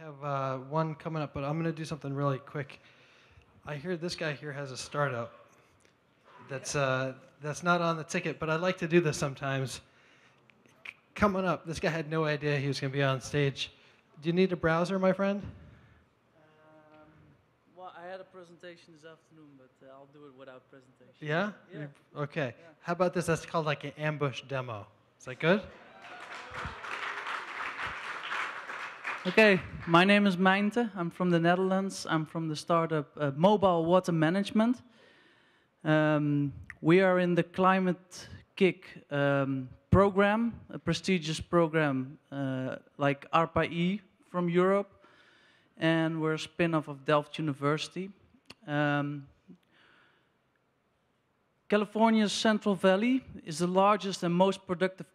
have one coming up, but I'm going to do something really quick. I hear this guy here has a startup that's not on the ticket, but I like to do this sometimes. Coming up, this guy had no idea he was going to be on stage. Do you need a browser, my friend? Well, I had a presentation this afternoon, but I'll do it without presentation. Yeah? Yeah. Okay. Yeah. How about this? That's called like an ambush demo. Is that good? Okay, my name is Meinte. I'm from the Netherlands. I'm from the startup Mobile Water Management. We are in the Climate Kick program, a prestigious program like ARPA-E from Europe, and we're a spin-off of Delft University. California's Central Valley is the largest and most productive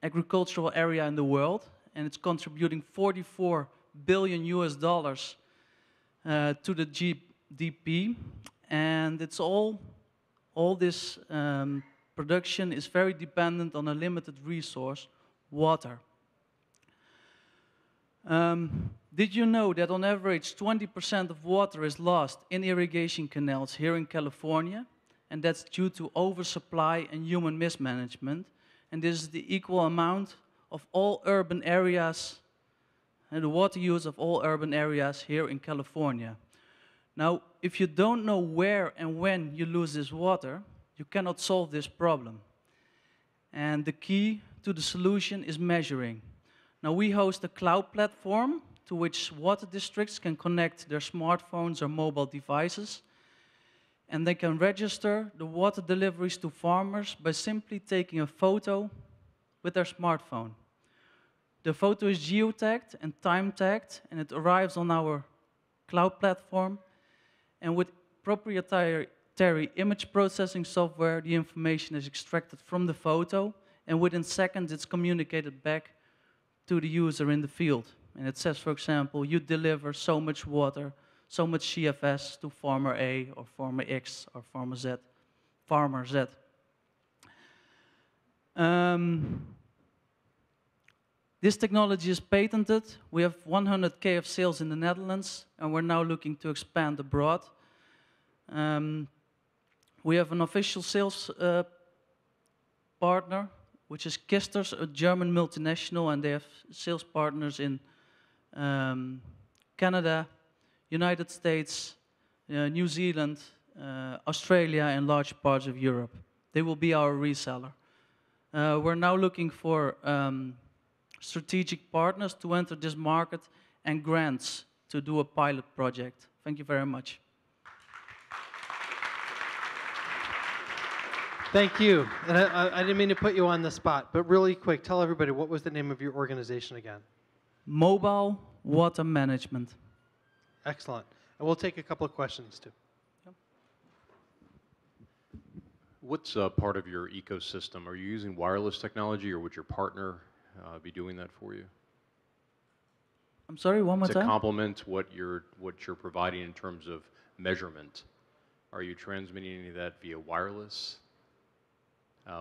agricultural area in the world, and it's contributing 44 billion US dollars to the GDP, and it's all this production is very dependent on a limited resource, water. Did you know that on average 20% of water is lost in irrigation canals here in California? And that's due to oversupply and human mismanagement. And this is the equal amount of all urban areas, and the water use of all urban areas here in California. Now, if you don't know where and when you lose this water, you cannot solve this problem. And the key to the solution is measuring. Now, we host a cloud platform to which water districts can connect their smartphones or mobile devices, and they can register the water deliveries to farmers by simply taking a photo with their smartphone. The photo is geotagged and time-tagged, and it arrives on our cloud platform. And with proprietary image processing software, the information is extracted from the photo, and within seconds it's communicated back to the user in the field. And it says, for example, you deliver so much water, so much CFS to farmer A or farmer X or farmer Z. This technology is patented. We have 100K of sales in the Netherlands, and we're now looking to expand abroad. We have an official sales partner, which is Kisters, a German multinational, and they have sales partners in Canada, United States, New Zealand, Australia, and large parts of Europe. They will be our reseller. We're now looking for strategic partners to enter this market and grants to do a pilot project. Thank you very much. Thank you. And I didn't mean to put you on the spot, but really quick, tell everybody, what was the name of your organization again? Mobile Water Management. Excellent. And we'll take a couple of questions, too. Yep. What's part of your ecosystem? Are you using wireless technology, or would your partner be doing that for you? I'm sorry, one more time? To complement what you're providing in terms of measurement, are you transmitting any of that via wireless,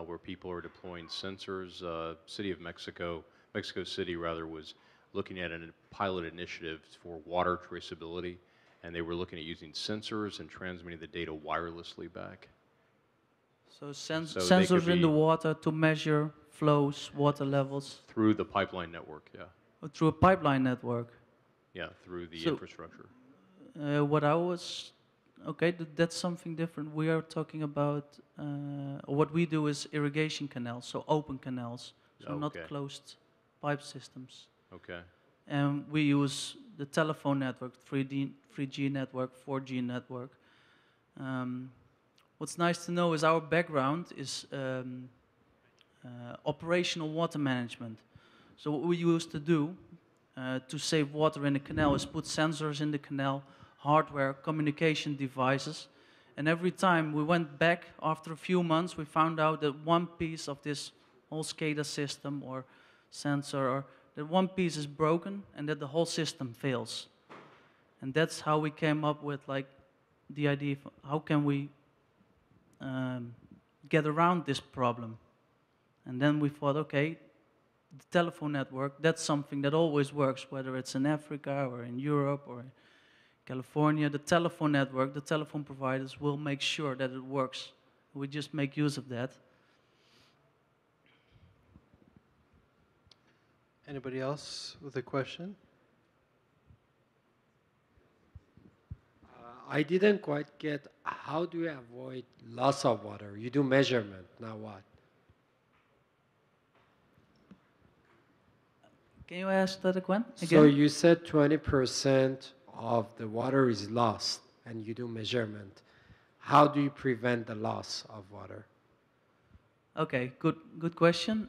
where people are deploying sensors? Mexico City rather, was looking at a pilot initiative for water traceability, and they were looking at using sensors and transmitting the data wirelessly back. So sensors in the water to measure flows, water levels? Through the pipeline network, yeah. Or through a pipeline network? Yeah, through the infrastructure. Okay, that's something different. We are talking about, what we do is irrigation canals, so open canals, so not closed pipe systems. Okay. And we use the telephone network, 3G network, 4G network. What's nice to know is our background is operational water management. So what we used to do to save water in the canal is put sensors in the canal, hardware, communication devices. And every time we went back after a few months, we found out that one piece of this whole SCADA system or sensor, that one piece is broken and that the whole system fails. And that's how we came up with like the idea of how can we get around this problem. And then we thought, okay, the telephone network, that's something that always works, whether it's in Africa or in Europe or in California. The telephone network, the telephone providers will make sure that it works. We just make use of that. Anybody else with a question? I didn't quite get, how do you avoid loss of water? You do measurement, now what? Can you ask that again? So you said 20% of the water is lost, and you do measurement. How do you prevent the loss of water? Okay, good question.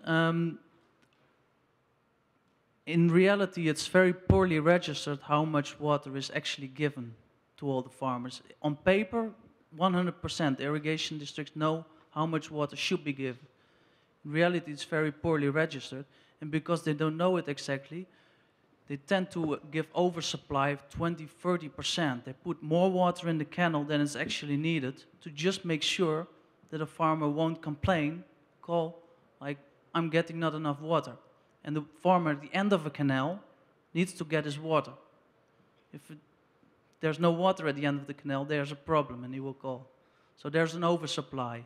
In reality, it's very poorly registered how much water is actually given to all the farmers. On paper, 100% irrigation districts know how much water should be given. In reality, it's very poorly registered, and because they don't know it exactly, they tend to give oversupply of 20–30%. They put more water in the canal than is actually needed to just make sure that a farmer won't complain, call, like, I'm getting not enough water. And the farmer at the end of a canal needs to get his water. If there's no water at the end of the canal, there's a problem, and he will call. So there's an oversupply.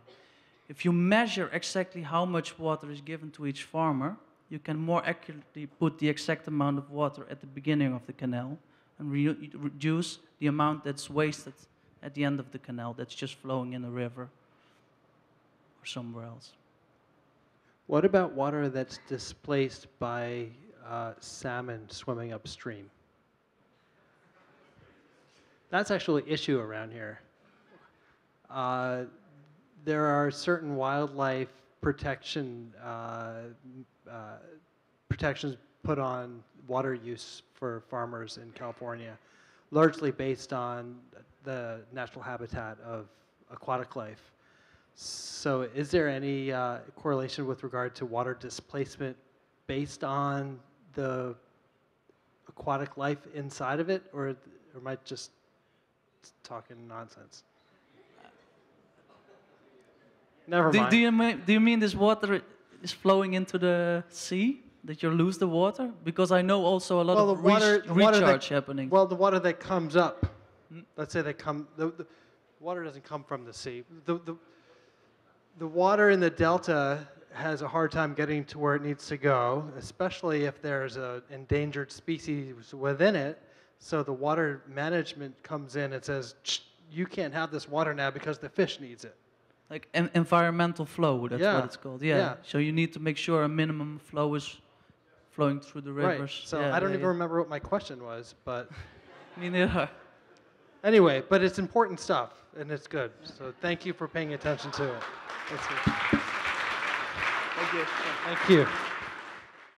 If you measure exactly how much water is given to each farmer, you can more accurately put the exact amount of water at the beginning of the canal and reduce the amount that's wasted at the end of the canal that's just flowing in a river or somewhere else. What about water that's displaced by salmon swimming upstream? That's actually an issue around here. There are certain wildlife protections put on water use for farmers in California, largely based on the natural habitat of aquatic life. So is there any correlation with regard to water displacement based on the aquatic life inside of it, or am I just talking nonsense? Never mind. Do you mean this water is flowing into the sea, that you lose the water? Because I know also a lot of recharge happening. Well, the water that comes up, let's say the water doesn't come from the sea. The water in the delta has a hard time getting to where it needs to go, especially if there's an endangered species within it. So the water management comes in and says, you can't have this water now because the fish needs it. Like environmental flow, that's what it's called. Yeah. So you need to make sure a minimum flow is flowing through the rivers. Right. So I don't even remember what my question was, but... Me neither. Anyway, but it's important stuff, and it's good. So thank you for paying attention to it. Thank you.